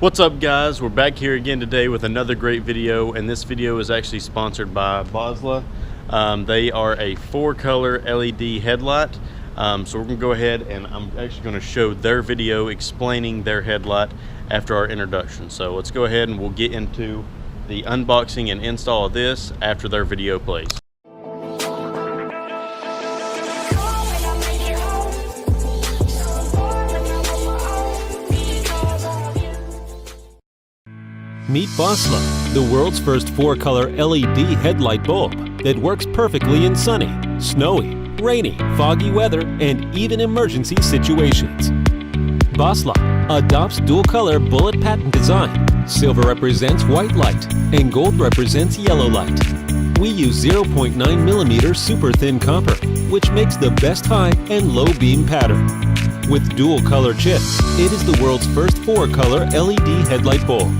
What's up, guys? We're back here again today with another great video, and this video is actually sponsored by Boslla. They are a 4-color LED headlight. So we're gonna go ahead and I'm actually gonna show their video explaining their headlight after our introduction. So let's go ahead and we'll get into the unboxing and install of this after their video plays. Meet Boslla, the world's first 4-color LED headlight bulb that works perfectly in sunny, snowy, rainy, foggy weather, and even emergency situations. Boslla adopts dual-color bullet pattern design. Silver represents white light, and gold represents yellow light. We use 0.9mm super thin copper, which makes the best high and low beam pattern. With dual-color chips, it is the world's first 4-color LED headlight bulb.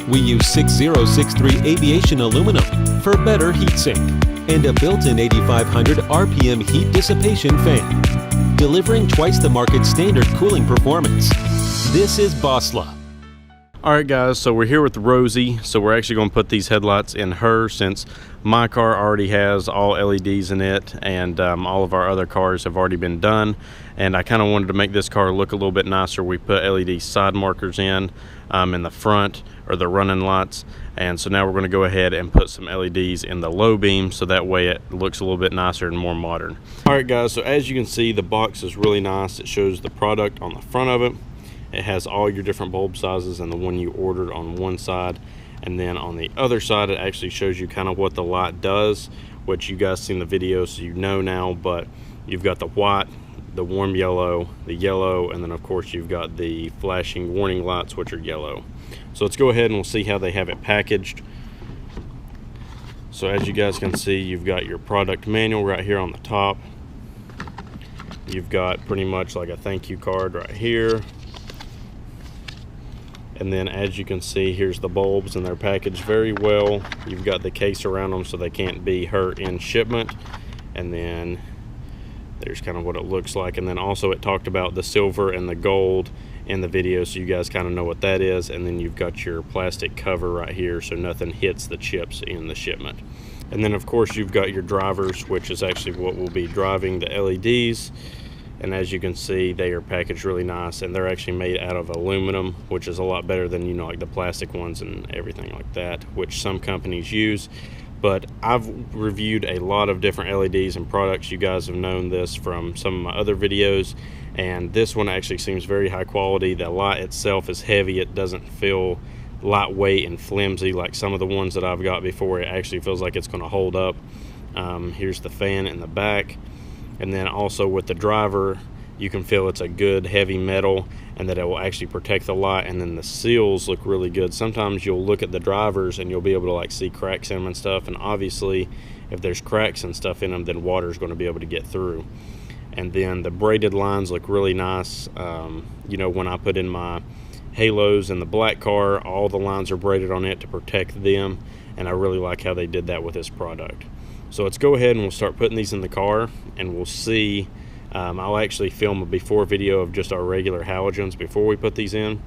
We use 6063 aviation aluminum for better heat sink and a built-in 8500 RPM heat dissipation fan, delivering twice the market standard cooling performance. This is Boslla. Alright guys, so we're here with Rosie. So we're actually going to put these headlights in her, since my car already has all LEDs in it, and all of our other cars have already been done. And I kind of wanted to make this car look a little bit nicer. We put LED side markers in the front, or the running lights, and so now we're going to go ahead and put some LEDs in the low beam, so that way it looks a little bit nicer and more modern. Alright guys, so as you can see, the box is really nice. It shows the product on the front of it. It has all your different bulb sizes and the one you ordered on one side, and then on the other side it actually shows you kind of what the light does, which you guys seen the video so you know now. But you've got the white, the warm yellow, the yellow, and then of course you've got the flashing warning lights, which are yellow. So let's go ahead and we'll see how they have it packaged. So as you guys can see, you've got your product manual right here on the top. You've got pretty much like a thank you card right here. And then as you can see, here's the bulbs, and they're packaged very well. You've got the case around them so they can't be hurt in shipment. And then there's kind of what it looks like. And then also it talked about the silver and the gold in the video, so you guys kind of know what that is. And then you've got your plastic cover right here so nothing hits the chips in the shipment. And then of course you've got your drivers, which is actually what will be driving the LEDs. And as you can see, they are packaged really nice, and they're actually made out of aluminum, which is a lot better than, you know, like the plastic ones and everything like that, which some companies use. But I've reviewed a lot of different LEDs and products. You guys have known this from some of my other videos, and this one actually seems very high quality. The light itself is heavy. It doesn't feel lightweight and flimsy like some of the ones that I've got before. It actually feels like it's going to hold up. Here's the fan in the back. And then also with the driver, you can feel it's a good heavy metal, and that it will actually protect the light. And then the seals look really good. Sometimes you'll look at the drivers and you'll be able to like see cracks in them and stuff, and obviously if there's cracks and stuff in them, then water is going to be able to get through. And then the braided lines look really nice. You know, when I put in my halos in the black car, all the lines are braided on it to protect them, and I really like how they did that with this product. So let's go ahead and we'll start putting these in the car, and we'll see. I'll actually film a before video of just our regular halogens before we put these in,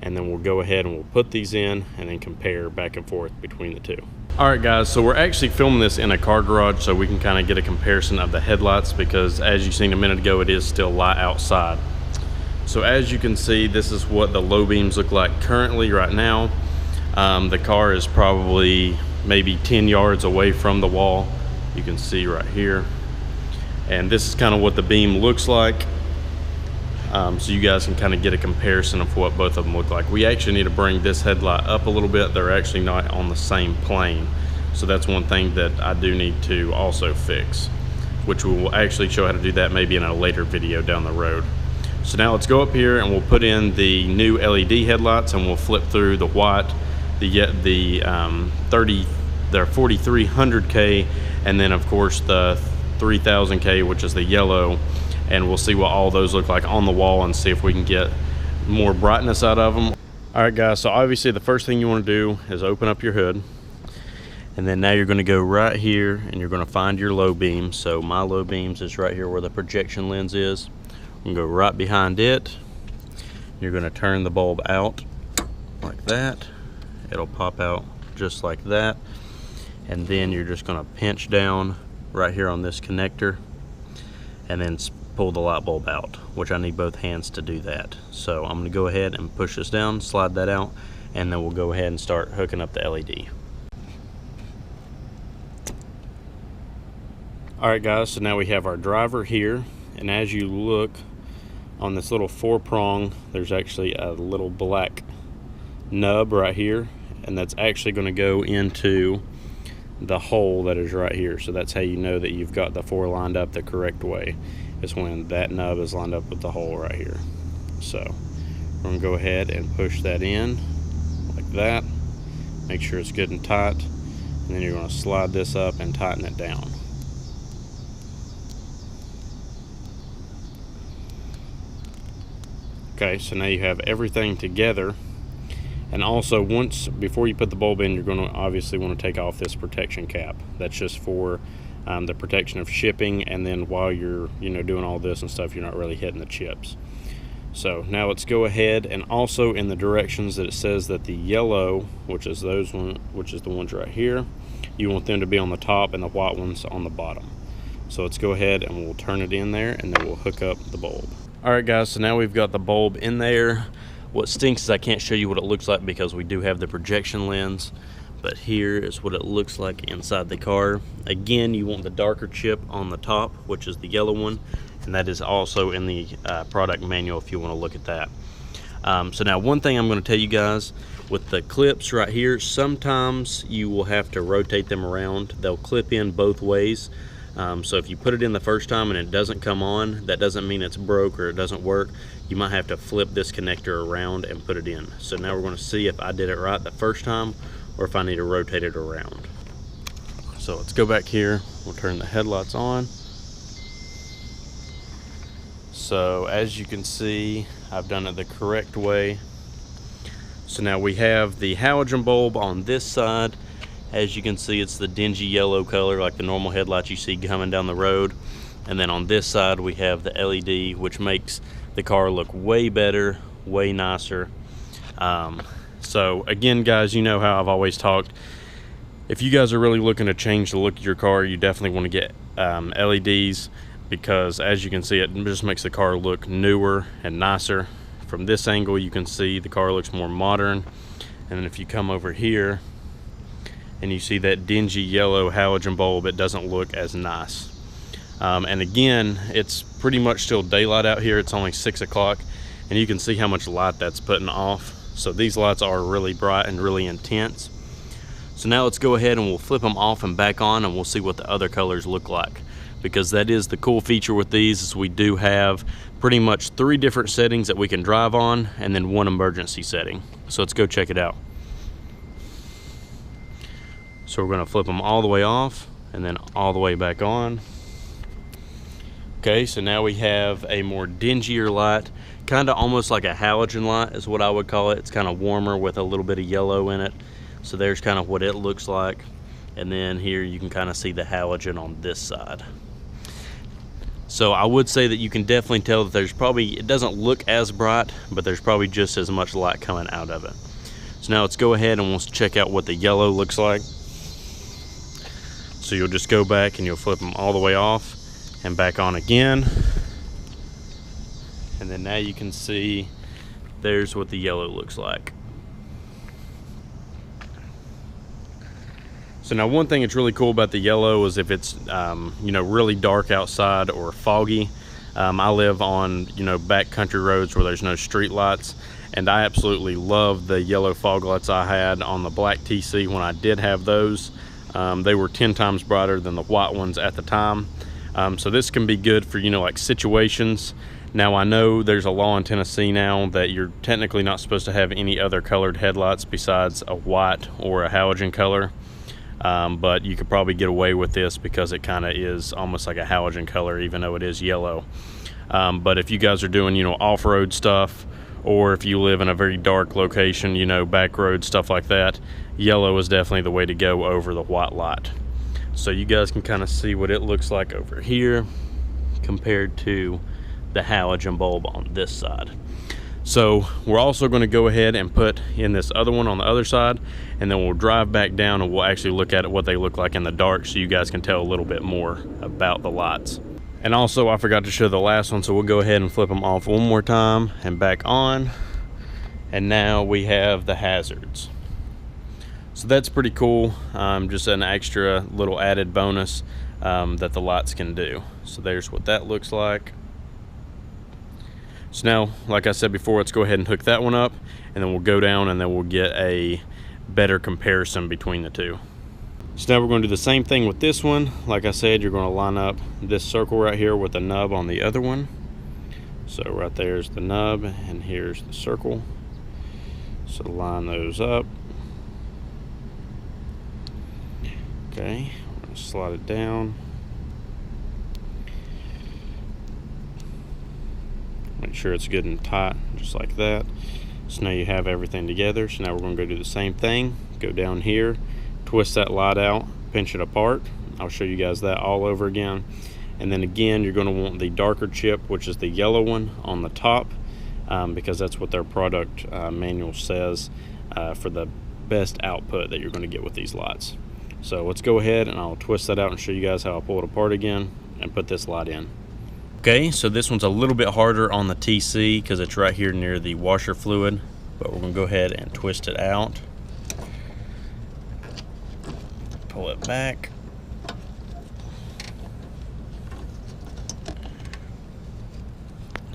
and then we'll go ahead and we'll put these in and then compare back and forth between the two. Alright guys, so we're actually filming this in a car garage so we can kind of get a comparison of the headlights, because as you seen a minute ago, it is still light outside. So as you can see, this is what the low beams look like currently right now. The car is probably maybe 10 yards away from the wall. You can see right here, and this is kind of what the beam looks like, so you guys can kind of get a comparison of what both of them look like. We actually need to bring this headlight up a little bit. They're actually not on the same plane, so that's one thing that I do need to also fix, which we will actually show how to do that maybe in a later video down the road. So now let's go up here and we'll put in the new LED headlights, and we'll flip through the white, the 4300K, and then of course the 3000K, which is the yellow, and we'll see what all those look like on the wall and see if we can get more brightness out of them. Alright guys, so obviously the first thing you want to do is open up your hood, and then now you're going to go right here and you're going to find your low beam. So my low beams is right here where the projection lens is. I'm going to go right behind it, You're going to turn the bulb out like that. It'll pop out just like that. And then you're just going to pinch down right here on this connector and then pull the light bulb out, which I need both hands to do that. So I'm going to go ahead and push this down, slide that out, and then we'll go ahead and start hooking up the LED. Alright guys, so now we have our driver here, and as you look on this little 4-prong, there's actually a little black nub right here, and that's actually going to go into the hole that is right here. So that's how you know that you've got the 4 lined up the correct way, is when that nub is lined up with the hole right here. So we're going to go ahead and push that in like that, make sure it's good and tight, and then you're going to slide this up and tighten it down. Okay, so now you have everything together. And also, before you put the bulb in, you're going to obviously want to take off this protection cap. That's just for the protection of shipping, and then while you're doing all this and stuff, you're not really hitting the chips. So now let's go ahead, and also in the directions that it says that the yellow, which is the ones right here, you want them to be on the top and the white ones on the bottom. So let's go ahead and we'll turn it in there, and then we'll hook up the bulb. Alright guys, so now we've got the bulb in there. What stinks is I can't show you what it looks like because we do have the projection lens, but here is what it looks like inside the car. Again, you want the darker chip on the top, which is the yellow one, and that is also in the product manual if you want to look at that. So now one thing I'm going to tell you guys, with the clips right here, sometimes you will have to rotate them around. They'll clip in both ways. So if you put it in the first time and it doesn't come on, that doesn't mean it's broke or it doesn't work. You might have to flip this connector around and put it in. So now we're going to see if I did it right the first time or if I need to rotate it around. So let's go back here. We'll turn the headlights on. So as you can see, I've done it the correct way. So now we have the halogen bulb on this side. As you can see, it's the dingy yellow color like the normal headlights you see coming down the road. And then on this side we have the LED, which makes the car look way better, way nicer. So again guys, you know how I've always talked, if you guys are really looking to change the look of your car, you definitely want to get LEDs, because as you can see, it just makes the car look newer and nicer. From this angle you can see the car looks more modern, and then if you come over here and you see that dingy yellow halogen bulb, it doesn't look as nice. And again, it's pretty much still daylight out here. It's only 6 o'clock, and you can see how much light that's putting off. So these lights are really bright and really intense. So now let's go ahead and we'll flip them off and back on, and we'll see what the other colors look like. Because that is the cool feature with these, is we do have pretty much 3 different settings that we can drive on, and then 1 emergency setting. So let's go check it out. So we're going to flip them all the way off and then all the way back on. Okay, so now we have a more dingier light, kind of almost like a halogen light is what I would call it. It's kind of warmer with a little bit of yellow in it. So there's kind of what it looks like. And then here you can kind of see the halogen on this side. So I would say that you can definitely tell that there's probably, it doesn't look as bright, but there's probably just as much light coming out of it. So now let's go ahead and we'll check out what the yellow looks like. So you'll just go back and you'll flip them all the way off and back on again. And then now you can see there's what the yellow looks like. So now one thing that's really cool about the yellow is if it's really dark outside or foggy. I live on back country roads where there's no street lights, and I absolutely love the yellow fog lights I had on the black TC when I did have those. They were 10 times brighter than the white ones at the time. So this can be good for like situations. Now I know there's a law in Tennessee now that you're technically not supposed to have any other colored headlights besides a white or a halogen color. But you could probably get away with this because it kind of is almost like a halogen color, even though it is yellow. But if you guys are doing off-road stuff, or if you live in a very dark location, back road, stuff like that, yellow is definitely the way to go over the white light. So you guys can kind of see what it looks like over here compared to the halogen bulb on this side. So we're also going to go ahead and put in this other one on the other side, and then we'll drive back down and we'll actually look at what they look like in the dark so you guys can tell a little bit more about the lights. And also, I forgot to show the last one, so we'll go ahead and flip them off one more time and back on. And now we have the hazards. So that's pretty cool, just an extra little added bonus that the lights can do. So there's what that looks like. So now, like I said before, let's go ahead and hook that one up, and then we'll go down and then we'll get a better comparison between the two. So now we're going to do the same thing with this one. Like I said, you're going to line up this circle right here with the nub on the other one. So right there's the nub and here's the circle. So line those up. Okay, I'm going to slide it down. Make sure it's good and tight, just like that. So now you have everything together. So now we're going to go do the same thing. Go down here, twist that light out, pinch it apart. I'll show you guys that all over again. And then again, you're going to want the darker chip, which is the yellow one on the top, because that's what their product manual says for the best output that you're going to get with these lights. So let's go ahead and I'll twist that out and show you guys how I pull it apart again and put this light in. Okay, so this one's a little bit harder on the TC because it's right here near the washer fluid, but we're going to go ahead and twist it out. Pull it back.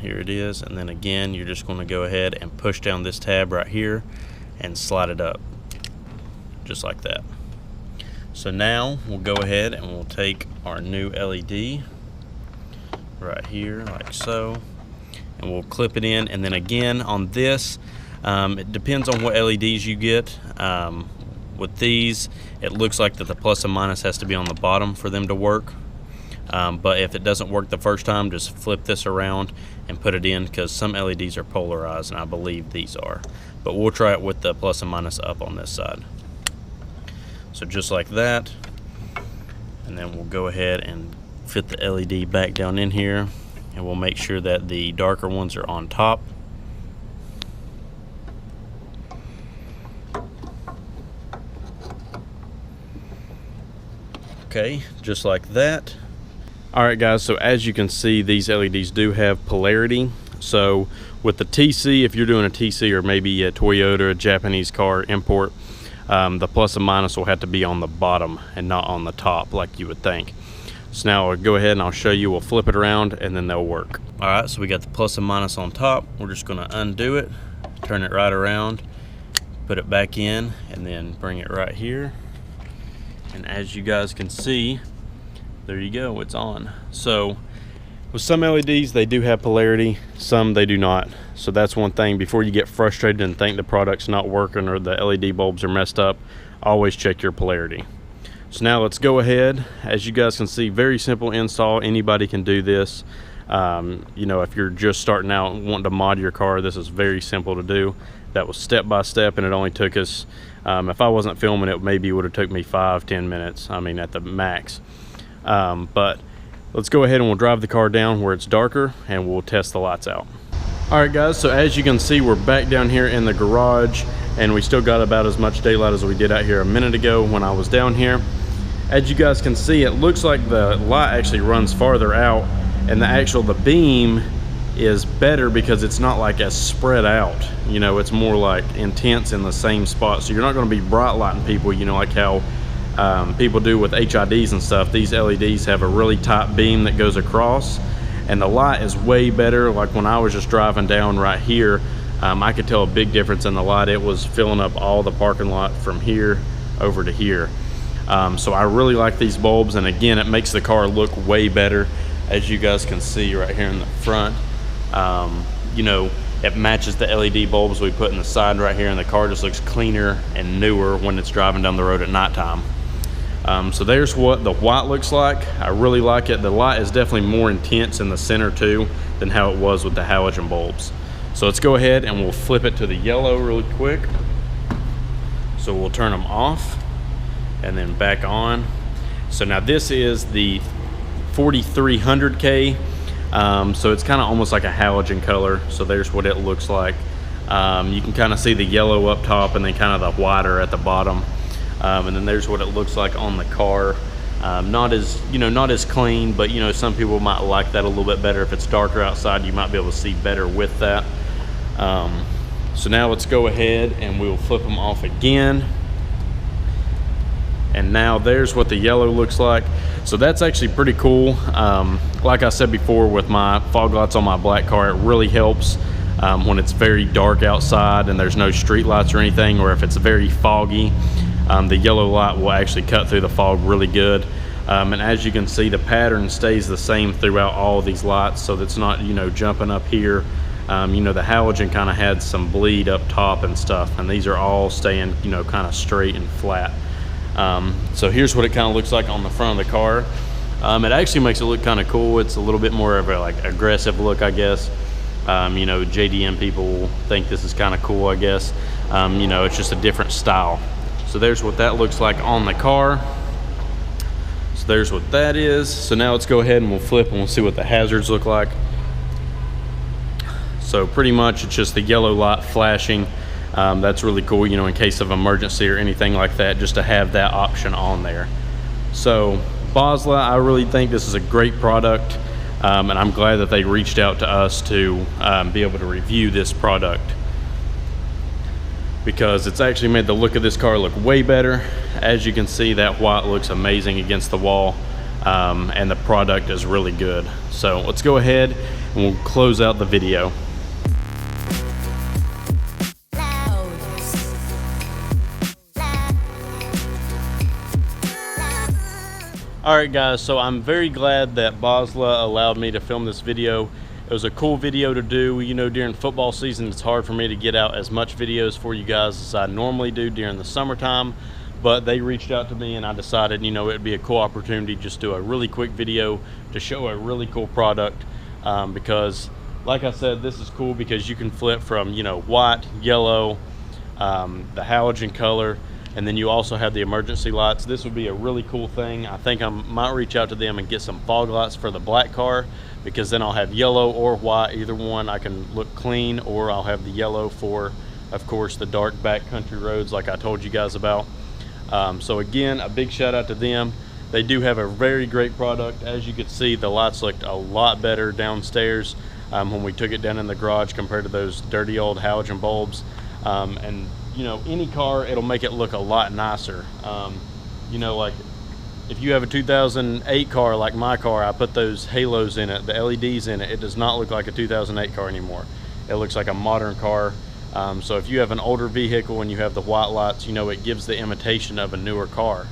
Here it is, and then again, you're just going to go ahead and push down this tab right here and slide it up, just like that. So now we'll go ahead and we'll take our new LED right here like so, and we'll clip it in. And then again on this, it depends on what LEDs you get. With these, it looks like that the plus and minus has to be on the bottom for them to work, but if it doesn't work the first time, just flip this around and put it in, because some LEDs are polarized, and I believe these are, but we'll try it with the plus and minus up on this side. So just like that, and then we'll go ahead and fit the LED back down in here, and we'll make sure that the darker ones are on top. Okay, just like that. Alright guys, so as you can see, these LEDs do have polarity. So with the TC, if you're doing a TC or maybe a Toyota, a Japanese car import, the plus and minus will have to be on the bottom and not on the top like you would think. So now I'll go ahead and I'll show you. We'll flip it around and then they'll work. Alright, so we got the plus and minus on top. We're just going to undo it, turn it right around, put it back in, and then bring it right here. And as you guys can see, there you go, it's on. So with some LEDs, they do have polarity, some they do not. So that's one thing. Before you get frustrated and think the product's not working or the LED bulbs are messed up, always check your polarity. So now let's go ahead. As you guys can see, very simple install. Anybody can do this. You know, if you're just starting out and wanting to mod your car, this is very simple to do. That was step by step, and it only took us, if I wasn't filming it, maybe it would have took me 5-10 minutes, I mean at the max. But let's go ahead and we'll drive the car down where it's darker and we'll test the lights out. Alright guys, so as you can see, we're back down here in the garage, and we still got about as much daylight as we did out here a minute ago when I was down here. As you guys can see, it looks like the light actually runs farther out, and the beam is better because it's not like as spread out. You know, it's more like intense in the same spot, so you're not going to be bright lighting people, you know, like how people do with HIDs and stuff. These LEDs have a really tight beam that goes across, and the light is way better. Like when I was just driving down right here, I could tell a big difference in the light. It was filling up all the parking lot from here over to here. So I really like these bulbs, and again, it makes the car look way better. As you guys can see right here in the front, you know, it matches the LED bulbs we put in the side right here, and the car just looks cleaner and newer when it's driving down the road at nighttime. So there's what the white looks like. I really like it. The light is definitely more intense in the center too than how it was with the halogen bulbs. So let's go ahead and we'll flip it to the yellow really quick. So we'll turn them off and then back on. So now this is the 4300K. So it's kind of almost like a halogen color. So there's what it looks like. You can kind of see the yellow up top and then kind of the whiter at the bottom. And then there's what it looks like on the car. Not as clean, but some people might like that a little bit better. If it's darker outside, you might be able to see better with that. So now let's go ahead and we'll flip them off again. And now there's what the yellow looks like. So that's actually pretty cool. Like I said before, with my fog lights on my black car, it really helps when it's very dark outside and there's no street lights or anything, or if it's very foggy. The yellow light will actually cut through the fog really good. And as you can see, the pattern stays the same throughout all of these lights, so that's not jumping up here. The halogen kind of had some bleed up top and stuff, and these are all staying kind of straight and flat. So here's what it kind of looks like on the front of the car. It actually makes it look kind of cool. It's a little bit more of a aggressive look, I guess. JDM people think this is kind of cool, I guess. It's just a different style. So there's what that looks like on the car. So there's what that is. So now let's go ahead and we'll flip and we'll see what the hazards look like. So pretty much it's just the yellow light flashing. That's really cool, in case of emergency or anything like that, just to have that option on there. So Boslla, I really think this is a great product, and I'm glad that they reached out to us to be able to review this product, because it's actually made the look of this car look way better. As you can see, that white looks amazing against the wall, and the product is really good. So let's go ahead and we'll close out the video. Alright guys, so I'm very glad that Boslla allowed me to film this video. It was a cool video to do. During football season, it's hard for me to get out as much videos for you guys as I normally do during the summertime, but they reached out to me and I decided, it'd be a cool opportunity to just do a really quick video to show a really cool product, because like I said, this is cool because you can flip from, white, yellow, the halogen color, and then you also have the emergency lights. This would be a really cool thing. I think I might reach out to them and get some fog lights for the black car, because then I'll have yellow or white, either one. I can look clean, or I'll have the yellow for, of course, the dark backcountry roads like I told you guys about. So again, a big shout out to them. They do have a very great product. As you can see, the lights looked a lot better downstairs when we took it down in the garage compared to those dirty old halogen bulbs. And any car, it'll make it look a lot nicer. Like if you have a 2008 car like my car, I put those halos in it, the LEDs in it. It does not look like a 2008 car anymore. It looks like a modern car. So if you have an older vehicle and you have the white lights, it gives the imitation of a newer car.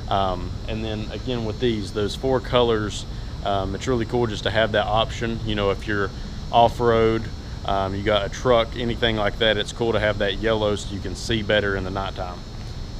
And then again with those 4 colors, it's really cool just to have that option. If you're off-road, you got a truck, anything like that, it's cool to have that yellow so you can see better in the nighttime.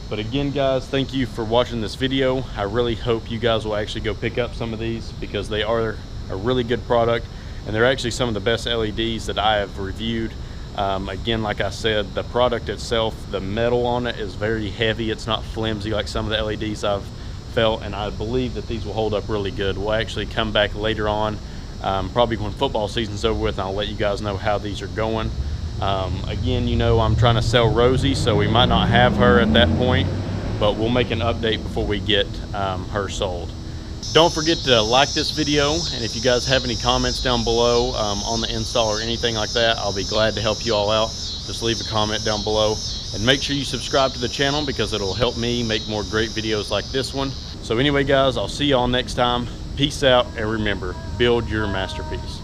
But again guys, thank you for watching this video. I really hope you guys will actually go pick up some of these, because they are a really good product, and they're actually some of the best LEDs that I have reviewed. Again, like I said, the product itself, the metal on it is very heavy. It's not flimsy like some of the LEDs I've felt, and I believe that these will hold up really good. We'll actually come back later on, probably when football season's over with, and I'll let you guys know how these are going. Again, I'm trying to sell Rosie, so we might not have her at that point, but we'll make an update before we get her sold. Don't forget to like this video, and if you guys have any comments down below on the install or anything like that, I'll be glad to help you all out. Just leave a comment down below, and make sure you subscribe to the channel, because it'll help me make more great videos like this one. So anyway guys, I'll see y'all next time. Peace out, and remember, build your masterpiece.